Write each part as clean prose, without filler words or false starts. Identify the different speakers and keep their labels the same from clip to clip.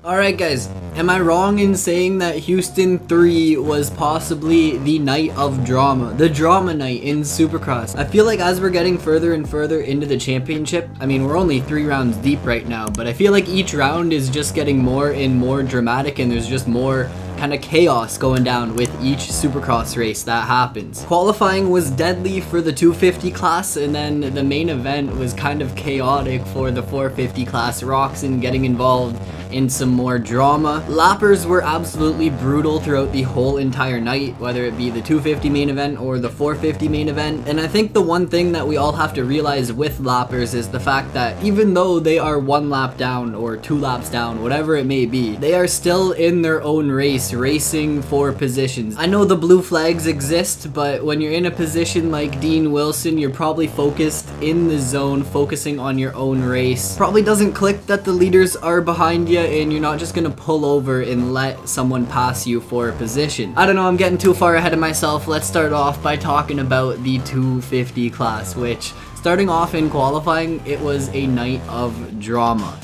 Speaker 1: Alright guys, am I wrong in saying that Houston 3 was possibly the night of drama? The drama night in Supercross. I feel like as we're getting further and further into the championship, I mean we're only 3 rounds deep right now, but I feel like each round is just getting more and more dramatic and there's just more kind of chaos going down with each Supercross race that happens. Qualifying was deadly for the 250 class, and then the main event was kind of chaotic for the 450 class. Roczen getting involved in some more drama. Lappers were absolutely brutal throughout the whole entire night, whether it be the 250 main event or the 450 main event. And I think the one thing that we all have to realize with lappers is the fact that even though they are 1 lap down or 2 laps down, whatever it may be, they are still in their own race, racing for positions. I know the blue flags exist, but when you're in a position like Dean Wilson, you're probably focused in the zone, focusing on your own race. Probably doesn't click that the leaders are behind you and you're not just gonna pull over and let someone pass you for a position. I don't know, I'm getting too far ahead of myself. Let's start off by talking about the 250 class, which starting off in qualifying, it was a night of drama.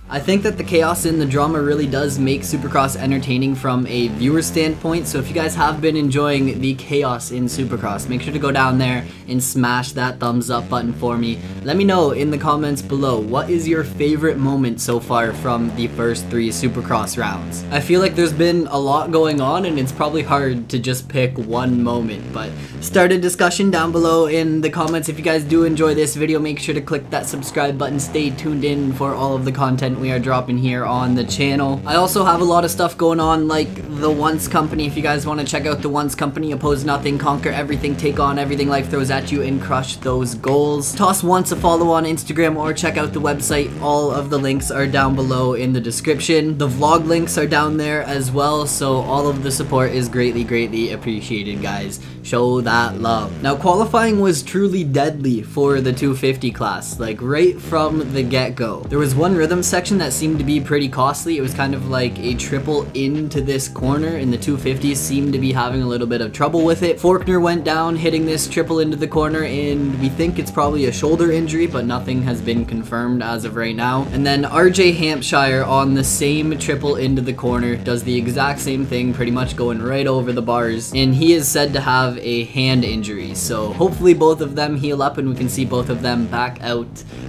Speaker 1: I think that the chaos and the drama really does make Supercross entertaining from a viewer standpoint, so if you guys have been enjoying the chaos in Supercross, make sure to go down there and smash that thumbs up button for me. Let me know in the comments below, what is your favorite moment so far from the first 3 Supercross rounds? I feel like there's been a lot going on and it's probably hard to just pick one moment, but start a discussion down below in the comments. If you guys do enjoy this video, make sure to click that subscribe button, stay tuned in for all of the content we are dropping here on the channel. I also have a lot of stuff going on like the Once Company. If you guys want to check out the Once Company, oppose nothing, conquer everything, take on everything life throws at you, and crush those goals. Toss Once a follow on Instagram or check out the website. All of the links are down below in the description. The vlog links are down there as well, so all of the support is greatly appreciated, guys. Show that love. Now qualifying was truly deadly for the 250 class, like right from the get-go. There was one rhythm section that seemed to be pretty costly. It was kind of like a triple into this corner, and the 250s seemed to be having a little bit of trouble with it. Faulkner went down hitting this triple into the corner, and we think it's probably a shoulder injury, but nothing has been confirmed as of right now. And then RJ Hampshire on the same triple into the corner does the exact same thing, pretty much going right over the bars, and he is said to have a hand injury, so hopefully both of them heal up and we can see both of them back out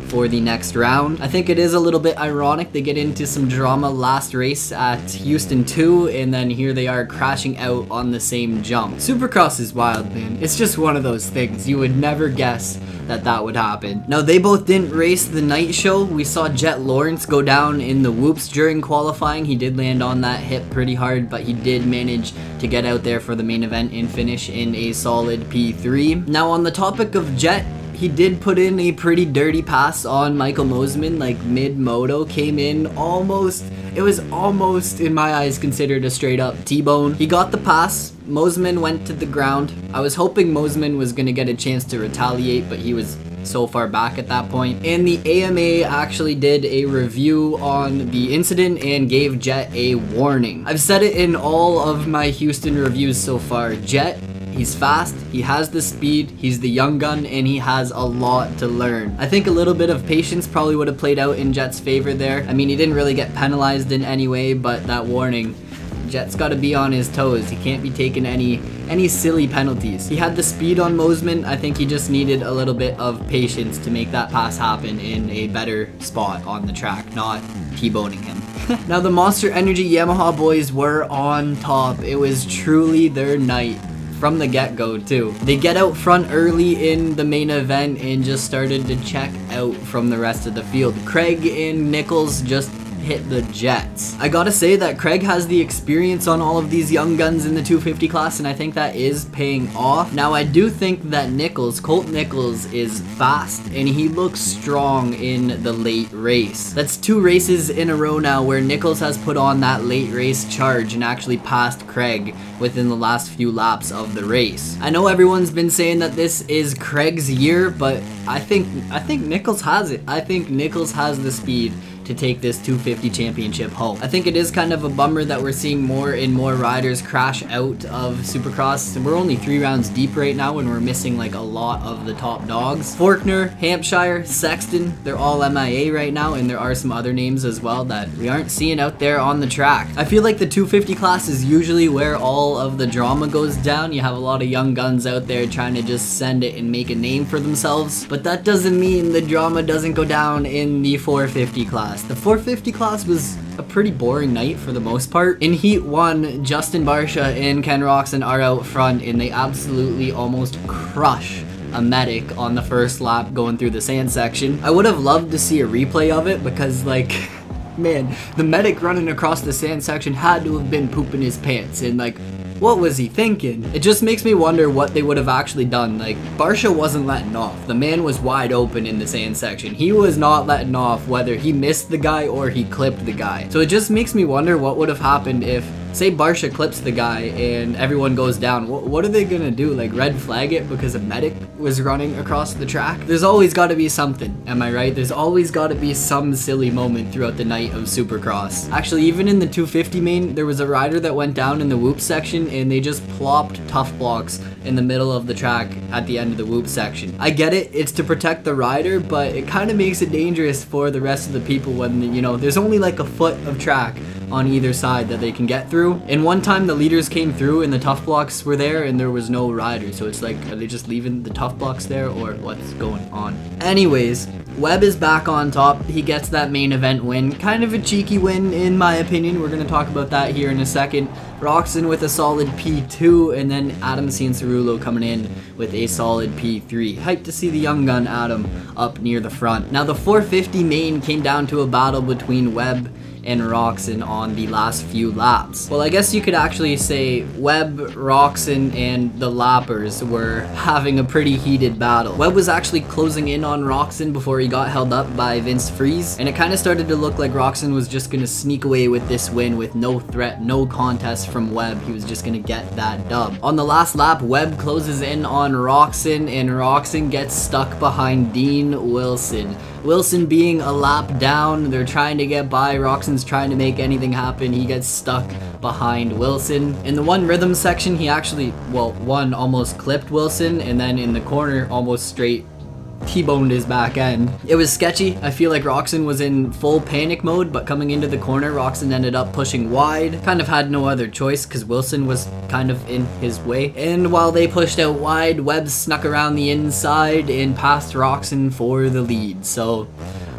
Speaker 1: for the next round. I think it is a little bit ironic they get into some drama last race at Houston 2 and then here they are crashing out on the same jump. Supercross is wild, man. It's just one of those things. You would never guess that that would happen. Now they both didn't race the night show. We saw Jet Lawrence go down in the whoops during qualifying. He did land on that hip pretty hard, but he did manage to get out there for the main event and finish in a solid P3. Now on the topic of Jet, he did put in a pretty dirty pass on Michael Mosiman, like mid-moto, came in almost, it was almost in my eyes considered a straight up T-bone. He got the pass, Mosiman went to the ground. I was hoping Mosiman was gonna get a chance to retaliate, but he was so far back at that point. And the AMA actually did a review on the incident and gave Jet a warning. I've said it in all of my Houston reviews so far. Jet, he's fast, he has the speed, he's the young gun, and he has a lot to learn. I think a little bit of patience probably would have played out in Jet's favor there. I mean, he didn't really get penalized in any way, but that warning, Jet's got to be on his toes. He can't be taking any silly penalties. He had the speed on Mosiman. I think he just needed a little bit of patience to make that pass happen in a better spot on the track, not T-boning him. Now the Monster Energy Yamaha boys were on top. It was truly their night from the get-go too. They get out front early in the main event and just started to check out from the rest of the field. Craig and Nichols just hit the jets. I gotta say that Craig has the experience on all of these young guns in the 250 class, and I think that is paying off. Now I do think that Nichols, Colt Nichols, is fast and he looks strong in the late race. That's 2 races in a row now where Nichols has put on that late race charge and actually passed Craig within the last few laps of the race. I know everyone's been saying that this is Craig's year, but I think Nichols has it. I think Nichols has the speed to take this 250 championship home. I think it is kind of a bummer that we're seeing more and more riders crash out of Supercross. We're only 3 rounds deep right now and we're missing like a lot of the top dogs. Faulkner, Hampshire, Sexton, they're all MIA right now, and there are some other names as well that we aren't seeing out there on the track. I feel like the 250 class is usually where all of the drama goes down. You have a lot of young guns out there trying to just send it and make a name for themselves, but that doesn't mean the drama doesn't go down in the 450 class. The 450 class was a pretty boring night for the most part. In Heat 1, Justin Barcia and Ken Roczen are out front and they absolutely almost crush a medic on the first lap going through the sand section. I would have loved to see a replay of it because, like, man, the medic running across the sand section had to have been pooping his pants, and like, what was he thinking? It just makes me wonder what they would have actually done. Like, Barcia wasn't letting off. The man was wide open in the sand section. He was not letting off whether he missed the guy or he clipped the guy. So it just makes me wonder what would have happened if, say, Barcia clips the guy and everyone goes down. What are they gonna do? Like, red flag it because a medic was running across the track? There's always gotta be something, am I right? There's always gotta be some silly moment throughout the night of Supercross. Actually, even in the 250 main, there was a rider that went down in the whoop section and they just plopped tough blocks in the middle of the track at the end of the whoop section. I get it, it's to protect the rider, but it kind of makes it dangerous for the rest of the people when, you know, there's only like a foot of track on either side that they can get through. And one time the leaders came through and the tough blocks were there and there was no rider, so it's like, are they just leaving the tough blocks there or what's going on? Anyways, Webb is back on top. He gets that main event win. Kind of a cheeky win in my opinion. We're gonna talk about that here in a second. Roczen with a solid P2, and then Adam Cianciarulo coming in with a solid P3. Hyped to see the young gun Adam up near the front. Now the 450 main came down to a battle between Webb and Roczen on the last few laps. Well, I guess you could actually say Webb, Roczen, and the lappers were having a pretty heated battle. Webb was actually closing in on Roczen before he got held up by Vince Freeze, and it kind of started to look like Roczen was just gonna sneak away with this win with no threat, no contest from Webb. He was just gonna get that dub. On the last lap, Webb closes in on Roczen, and Roczen gets stuck behind Dean Wilson. Wilson being a lap down, they're trying to get by, Roczen's trying to make anything happen, he gets stuck behind Wilson. In the one rhythm section, he actually, well, one almost clipped Wilson, and then in the corner, almost straight T-boned his back end. It was sketchy. I feel like Roczen was in full panic mode, but coming into the corner, Roczen ended up pushing wide. Kind of had no other choice because Wilson was kind of in his way. And while they pushed out wide, Webb snuck around the inside and passed Roczen for the lead. So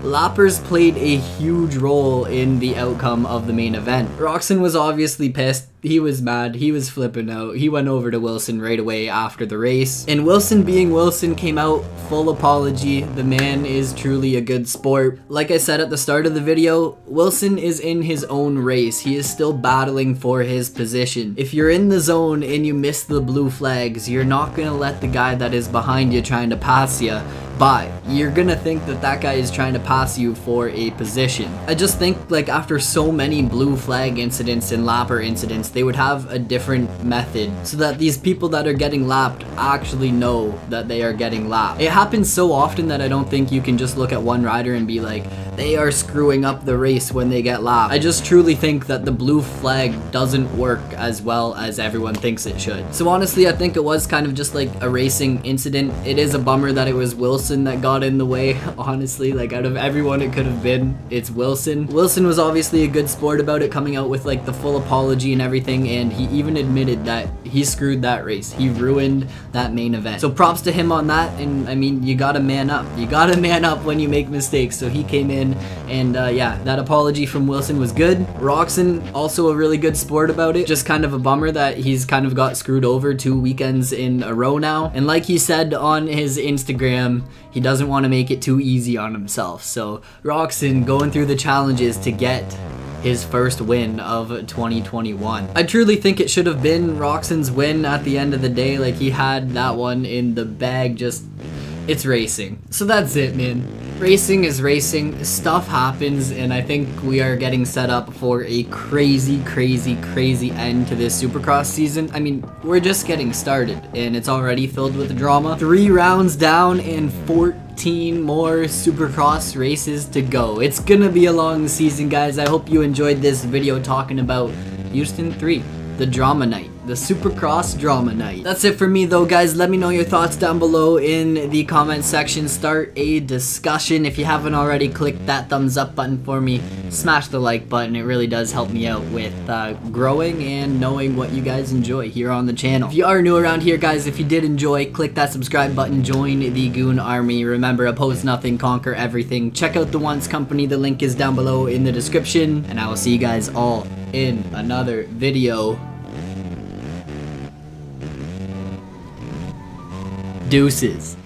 Speaker 1: lappers played a huge role in the outcome of the main event. Roczen was obviously pissed. He was mad, he was flipping out. He went over to Wilson right away after the race. And Wilson being Wilson came out full apology. The man is truly a good sport. Like I said at the start of the video, Wilson is in his own race. He is still battling for his position. If you're in the zone and you miss the blue flags, you're not gonna let the guy that is behind you trying to pass you by. You're gonna think that that guy is trying to pass you for a position. I just think, like, after so many blue flag incidents and lapper incidents, they would have a different method so that these people that are getting lapped actually know that they are getting lapped. It happens so often that I don't think you can just look at one rider and be like, they are screwing up the race when they get lapped. I just truly think that the blue flag doesn't work as well as everyone thinks it should. So honestly, I think it was kind of just like a racing incident. It is a bummer that it was Wilson that got in the way, honestly. Like, out of everyone it could have been, it's Wilson. Wilson was obviously a good sport about it, coming out with like the full apology and everything, and he even admitted that he screwed that race. He ruined that main event. So props to him on that, and I mean, you gotta man up. You gotta man up when you make mistakes. So he came in, and yeah, that apology from Wilson was good. Roczen, also a really good sport about it. Just kind of a bummer that he's kind of got screwed over 2 weekends in a row now. And like he said on his Instagram, he doesn't want to make it too easy on himself. So Roczen going through the challenges to get his first win of 2021. I truly think it should have been Roczen's win at the end of the day. Like, he had that one in the bag, just it's racing. So that's it, man. Racing is racing, stuff happens, and I think we are getting set up for a crazy end to this Supercross season. I mean, we're just getting started, and it's already filled with drama. 3 rounds down and 14 more Supercross races to go. It's gonna be a long season, guys. I hope you enjoyed this video talking about Houston 3. The drama night, the Supercross drama night. That's it for me though, guys. Let me know your thoughts down below in the comment section. Start a discussion. If you haven't already, click that thumbs up button for me. Smash the like button. It really does help me out with growing and knowing what you guys enjoy here on the channel. If you are new around here, guys, if you did enjoy, click that subscribe button. Join the Goon Army. Remember, oppose nothing, conquer everything. Check out the Once Company. The link is down below in the description. And I will see you guys all in another video. Deuces.